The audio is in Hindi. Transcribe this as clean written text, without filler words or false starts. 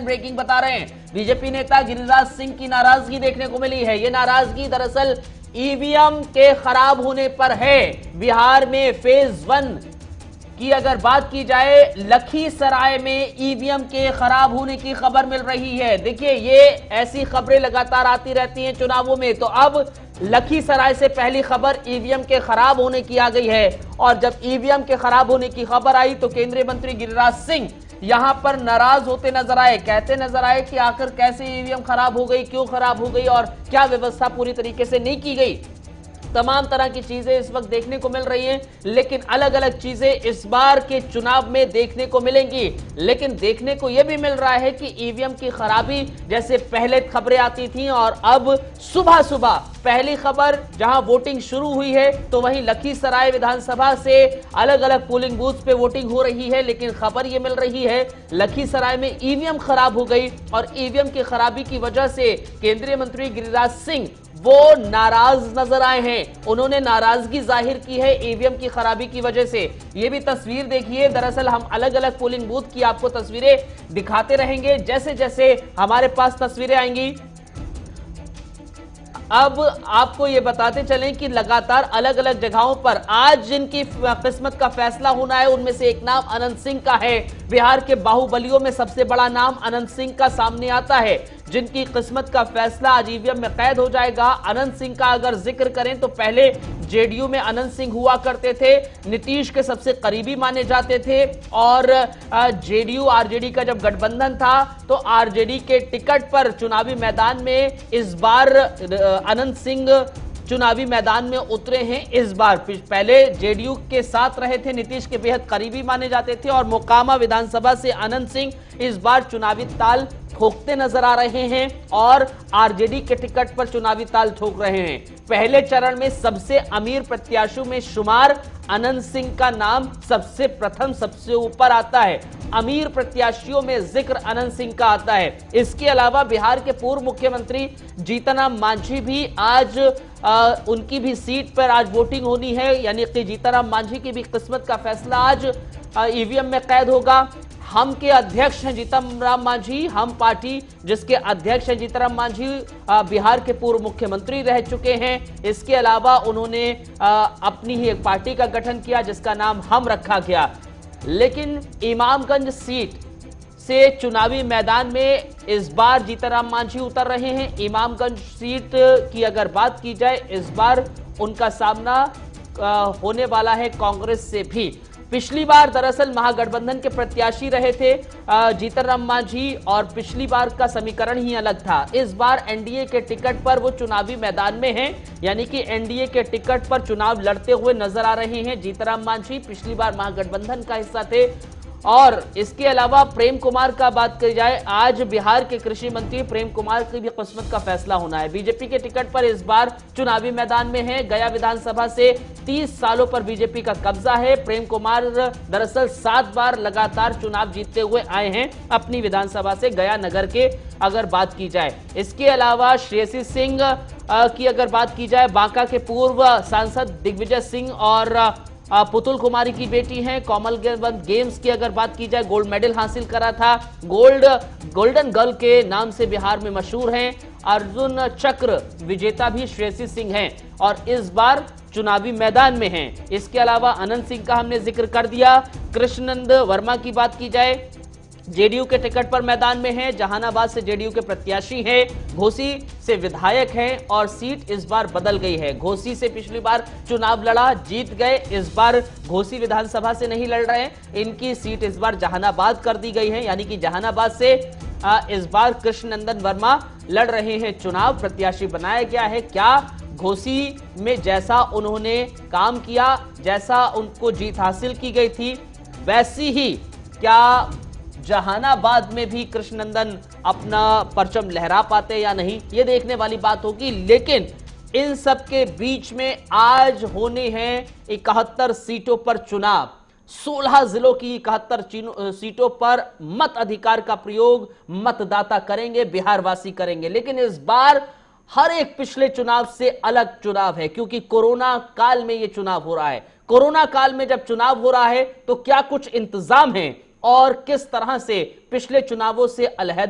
ब्रेकिंग बता रहे हैं, बीजेपी नेता गिरिराज सिंह की नाराजगी देखने को मिली है। ये नाराजगी दरअसल ईवीएम के खराब होने पर है। बिहार में फेज 1 की अगर बात की जाए, लखीसराय में ईवीएम के खराब होने की खबर मिल रही है। देखिए, ये ऐसी खबरें लगातार आती रहती हैं चुनावों में, तो अब लखीसराय से पहली खबर ईवीएम के खराब होने की आ गई है। और जब ईवीएम के खराब होने की खबर आई तो केंद्रीय मंत्री गिरिराज सिंह यहां पर नाराज होते नजर आए, कहते नजर आए कि आखिर कैसे ईवीएम खराब हो गई, क्यों खराब हो गई और क्या व्यवस्था पूरी तरीके से नहीं की गई। तमाम तरह की चीजें इस वक्त देखने को मिल रही हैं, लेकिन अलग अलग चीजें इस बार के चुनाव में देखने को मिलेंगी। लेकिन देखने को यह भी मिल रहा है कि ईवीएम की खराबी जैसे पहले खबरें आती थी और अब सुबह सुबह पहली खबर जहां वोटिंग शुरू हुई है तो वहीं लखीसराय विधानसभा से अलग अलग पोलिंग बूथ पे वोटिंग हो रही है। लेकिन खबर यह मिल रही है लखीसराय में ईवीएम खराब हो गई और ईवीएम की खराबी की वजह से केंद्रीय मंत्री गिरिराज सिंह वो नाराज नजर आए हैं। उन्होंने नाराजगी जाहिर की है ईवीएम की खराबी की वजह से। ये भी तस्वीर देखिए, दरअसल हम अलग अलग पोलिंग बूथ की आपको तस्वीरें दिखाते रहेंगे जैसे जैसे हमारे पास तस्वीरें आएंगी। अब आपको ये बताते चलें कि लगातार अलग अलग जगहों पर आज जिनकी किस्मत का फैसला होना है उनमें से एक नाम अनंत सिंह का है। बिहार के बाहुबलियों में सबसे बड़ा नाम अनंत सिंह का सामने आता है, जिनकी किस्मत का फैसला आज ईवीएम में कैद हो जाएगा। अनंत सिंह का अगर जिक्र करें तो पहले जेडीयू में अनंत सिंह हुआ करते थे, नीतीश के सबसे करीबी माने जाते थे और जेडीयू आरजेडी का जब गठबंधन था तो आरजेडी के टिकट पर चुनावी मैदान में इस बार अनंत सिंह चुनावी मैदान में उतरे हैं। इस बार पहले जेडीयू के साथ रहे थे, नीतीश के बेहद करीबी माने जाते थे और मोकामा विधानसभा से अनंत सिंह इस बार चुनावी ताल ठोकते नजर आ रहे हैं और आरजेडी के टिकट पर चुनावी ताल ठोक रहे हैं। पहले चरण में सबसे अमीर प्रत्याशियों में शुमार अनंत सिंह का नाम सबसे प्रथम सबसे ऊपर आता है। अमीर प्रत्याशियों में जिक्र अनंत सिंह का आता है। इसके अलावा बिहार के पूर्व मुख्यमंत्री जीतनराम मांझी भी आज उनकी भी सीट पर आज वोटिंग होनी है, यानी कि जीतनराम मांझी की भी किस्मत का फैसला आज ईवीएम में कैद होगा। हम के अध्यक्ष हैं जीतनराम मांझी, हम पार्टी जिसके अध्यक्ष हैं जीतनराम मांझी बिहार के पूर्व मुख्यमंत्री रह चुके हैं। इसके अलावा उन्होंने अपनी ही एक पार्टी का गठन किया जिसका नाम हम रखा गया। लेकिन इमामगंज सीट से चुनावी मैदान में इस बार जीतनराम मांझी उतर रहे हैं। इमामगंज सीट की अगर बात की जाए, इस बार उनका सामना होने वाला है कांग्रेस से भी। पिछली बार दरअसल महागठबंधन के प्रत्याशी रहे थे जीतनराम मांझी और पिछली बार का समीकरण ही अलग था। इस बार एनडीए के टिकट पर वो चुनावी मैदान में हैं, यानी कि एनडीए के टिकट पर चुनाव लड़ते हुए नजर आ रहे हैं जीतनराम मांझी। पिछली बार महागठबंधन का हिस्सा थे। और इसके अलावा प्रेम कुमार का बात की जाए, आज बिहार के कृषि मंत्री प्रेम कुमार की भी किस्मत का फैसला होना है। बीजेपी के टिकट पर इस बार चुनावी मैदान में है। गया विधानसभा से 30 सालों पर बीजेपी का कब्जा है। प्रेम कुमार दरअसल 7 बार लगातार चुनाव जीतते हुए आए हैं अपनी विधानसभा से, गया नगर के अगर बात की जाए। इसके अलावा श्रेयसी सिंह की अगर बात की जाए, बांका के पूर्व सांसद दिग्विजय सिंह और पुतुल कुमारी की बेटी हैं। कॉमनवेल्थ गेम्स की अगर बात की जाए, गोल्ड मेडल हासिल करा था, गोल्डन गर्ल के नाम से बिहार में मशहूर हैं। अर्जुन चक्र विजेता भी श्रेयसी सिंह हैं और इस बार चुनावी मैदान में हैं। इसके अलावा अनंत सिंह का हमने जिक्र कर दिया। कृष्णनंद वर्मा की बात की जाए, जेडीयू के टिकट पर मैदान में हैं, जहानाबाद से जेडीयू के प्रत्याशी हैं, घोसी से विधायक हैं और सीट इस बार बदल गई है। घोसी से पिछली बार चुनाव लड़ा, जीत गए, इस बार घोसी विधानसभा से नहीं लड़ रहे हैं। इनकी सीट इस बार जहानाबाद कर दी गई है, यानी कि जहानाबाद से इस बार कृष्णनंदन वर्मा लड़ रहे हैं चुनाव, प्रत्याशी बनाया गया है। क्या घोसी में जैसा उन्होंने काम किया, जैसा उनको जीत हासिल की गई थी, वैसी ही क्या जहानाबाद में भी कृष्णनंदन अपना परचम लहरा पाते या नहीं, ये देखने वाली बात होगी। लेकिन इन सब के बीच में आज होने हैं 71 सीटों पर चुनाव। 16 जिलों की 71 सीटों पर मत अधिकार का प्रयोग मतदाता करेंगे, बिहार वासी करेंगे। लेकिन इस बार हर एक पिछले चुनाव से अलग चुनाव है, क्योंकि कोरोना काल में यह चुनाव हो रहा है। कोरोना काल में जब चुनाव हो रहा है तो क्या कुछ इंतजाम है और किस तरह से पिछले चुनावों से अलहदा